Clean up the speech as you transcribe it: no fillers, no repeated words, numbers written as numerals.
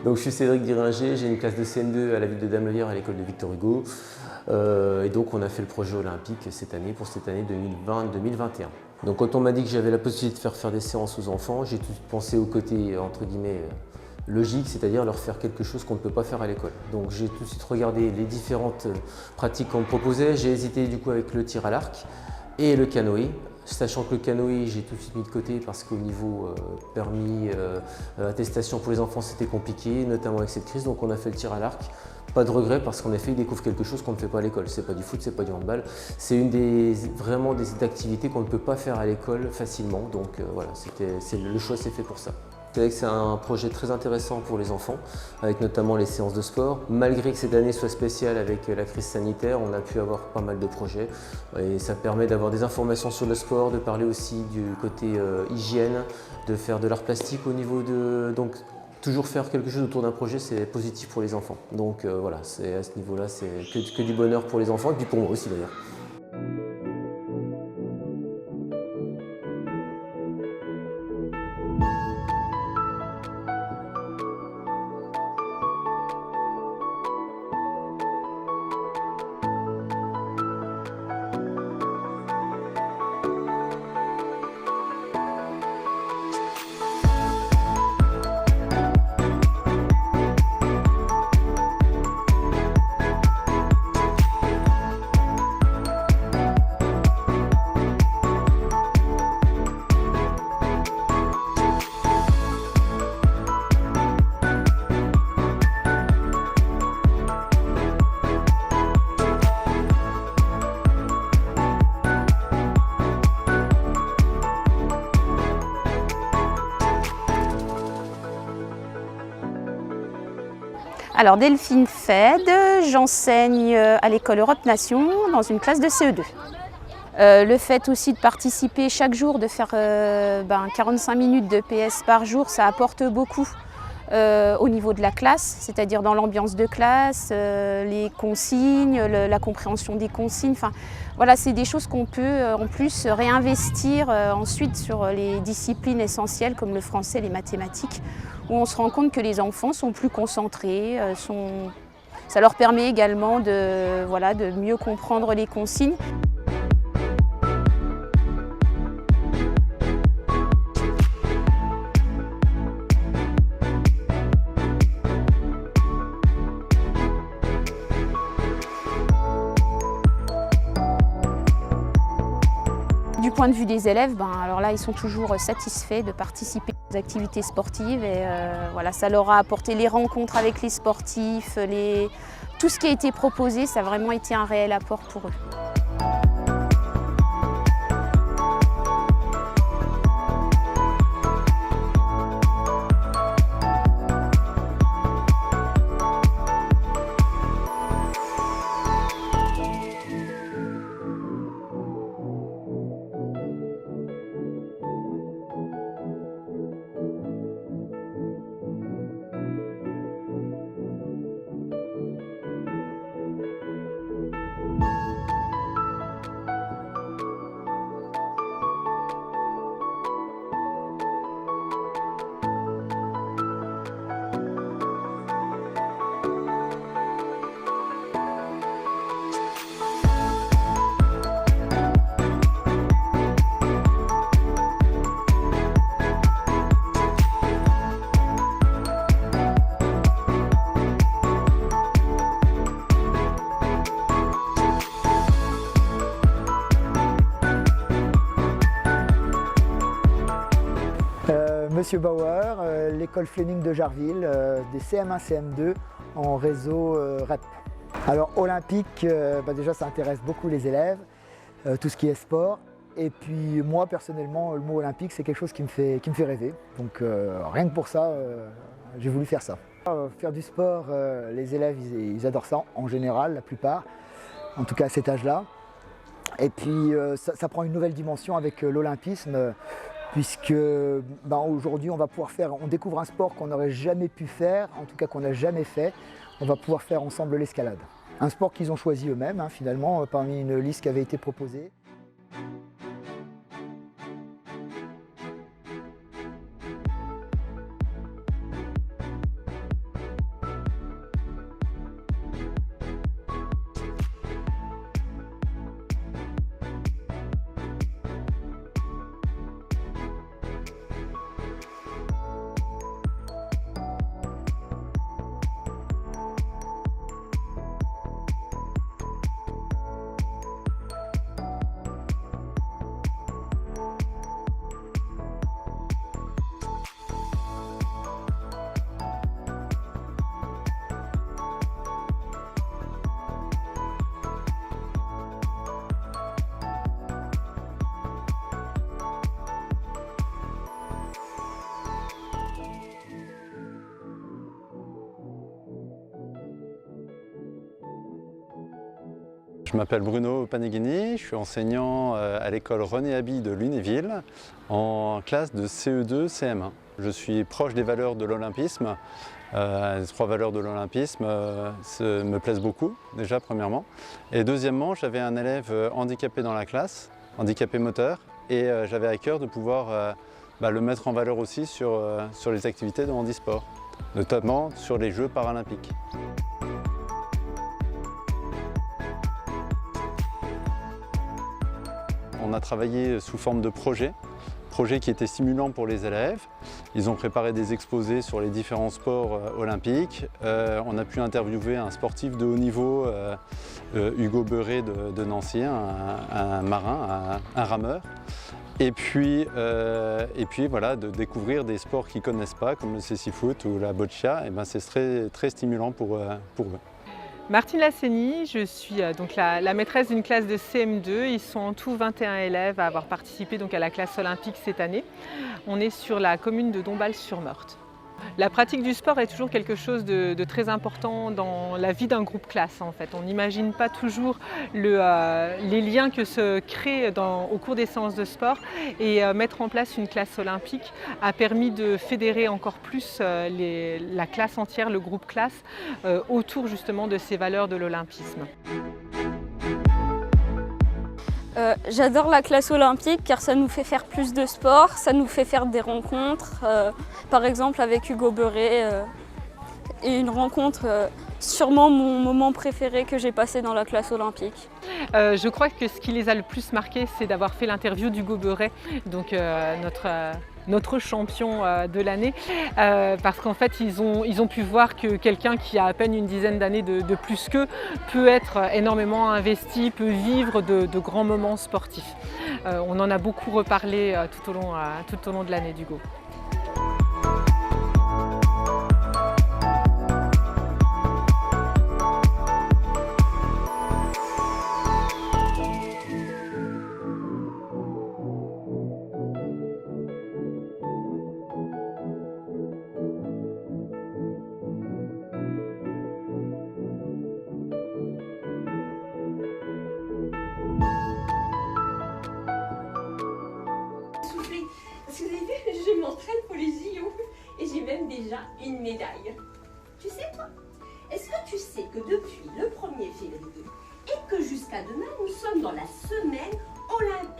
Donc je suis Cédric Diringer, j'ai une classe de CM2 à la ville de Damelieures à l'école de Victor Hugo. Et donc on a fait le projet olympique cette année, pour cette année 2020-2021. Donc quand on m'a dit que j'avais la possibilité de faire des séances aux enfants, j'ai tout de suite pensé au côté entre guillemets logique, c'est-à-dire leur faire quelque chose qu'on ne peut pas faire à l'école. Donc j'ai tout de suite regardé les différentes pratiques qu'on me proposait. J'ai hésité du coup avec le tir à l'arc et le canoë. Sachant que le canoë, j'ai tout de suite mis de côté parce qu'au niveau permis, attestation pour les enfants, c'était compliqué, notamment avec cette crise. Donc on a fait le tir à l'arc. Pas de regret parce qu'en effet, ils découvrent quelque chose qu'on ne fait pas à l'école. C'est pas du foot, c'est pas du handball. C'est vraiment des activités qu'on ne peut pas faire à l'école facilement. Donc voilà, le choix s'est fait pour ça. C'est vrai que c'est un projet très intéressant pour les enfants, avec notamment les séances de sport. Malgré que cette année soit spéciale avec la crise sanitaire, on a pu avoir pas mal de projets. Et ça permet d'avoir des informations sur le sport, de parler aussi du côté hygiène, de faire de l'art plastique au niveau de... Donc, toujours faire quelque chose autour d'un projet, c'est positif pour les enfants. Donc voilà, à ce niveau-là, c'est que du bonheur pour les enfants, et puis pour moi aussi d'ailleurs. Alors Delphine Fed, j'enseigne à l'école Europe Nation dans une classe de CE2. Le fait aussi de participer chaque jour, de faire 45 minutes de PS par jour, ça apporte beaucoup au niveau de la classe, c'est-à-dire dans l'ambiance de classe, les consignes, la compréhension des consignes. Enfin, voilà, c'est des choses qu'on peut en plus réinvestir ensuite sur les disciplines essentielles comme le français et les mathématiques, où on se rend compte que les enfants sont plus concentrés, ça leur permet également de mieux comprendre les consignes. Du point de vue des élèves, alors là, ils sont toujours satisfaits de participer aux activités sportives et voilà, ça leur a apporté les rencontres avec les sportifs, tout ce qui a été proposé, ça a vraiment été un réel apport pour eux. Monsieur Bauer, l'école Fleming de Jarville, des CM1, CM2 en réseau REP. Alors olympique, déjà ça intéresse beaucoup les élèves, tout ce qui est sport. Et puis moi personnellement, le mot olympique c'est quelque chose qui me fait rêver. Donc rien que pour ça, j'ai voulu faire ça. Faire du sport, les élèves ils adorent ça en général, la plupart, en tout cas à cet âge-là. Et puis ça prend une nouvelle dimension avec l'olympisme. Puisque aujourd'hui on découvre un sport qu'on n'aurait jamais pu faire, en tout cas qu'on n'a jamais fait, on va pouvoir faire ensemble l'escalade. Un sport qu'ils ont choisi eux-mêmes finalement parmi une liste qui avait été proposée. Je m'appelle Bruno Paneghini, je suis enseignant à l'école René Haby de Lunéville en classe de CE2 CM1. Je suis proche des valeurs de l'olympisme. Les 3 valeurs de l'olympisme me plaisent beaucoup, déjà premièrement. Et deuxièmement, j'avais un élève handicapé dans la classe, handicapé moteur, et j'avais à cœur de pouvoir le mettre en valeur aussi sur les activités de handisport, notamment sur les Jeux paralympiques. On a travaillé sous forme de projet qui était stimulant pour les élèves. Ils ont préparé des exposés sur les différents sports olympiques. On a pu interviewer un sportif de haut niveau, Hugo Beuret de Nancy, un marin, un rameur. Et puis voilà, de découvrir des sports qu'ils ne connaissent pas, comme le cécifoot ou la boccia, et c'est très, très stimulant pour eux. Martine Lasseni, je suis donc la maîtresse d'une classe de CM2. Ils sont en tout 21 élèves à avoir participé donc à la classe olympique cette année. On est sur la commune de Dombasle-sur-Meurthe. La pratique du sport est toujours quelque chose de très important dans la vie d'un groupe classe en fait. On n'imagine pas toujours les liens que se créent au cours des séances de sport et mettre en place une classe olympique a permis de fédérer encore plus la classe entière, le groupe classe, autour justement de ces valeurs de l'olympisme. J'adore la classe olympique car ça nous fait faire plus de sport, ça nous fait faire des rencontres, par exemple avec Hugo Beuret, et une rencontre sûrement mon moment préféré que j'ai passé dans la classe olympique. Je crois que ce qui les a le plus marqués, c'est d'avoir fait l'interview d'Hugo Beuret, donc notre champion de l'année, parce qu'en fait ils ont pu voir que quelqu'un qui a à peine une dizaine d'années de plus qu'eux peut être énormément investi, peut vivre de grands moments sportifs. On en a beaucoup reparlé tout au long de l'année d'Hugo. Parce que vous avez vu, je m'entraîne pour les JO et j'ai même déjà une médaille. Tu sais toi? Est-ce que tu sais que depuis le 1er février et que jusqu'à demain, nous sommes dans la semaine olympique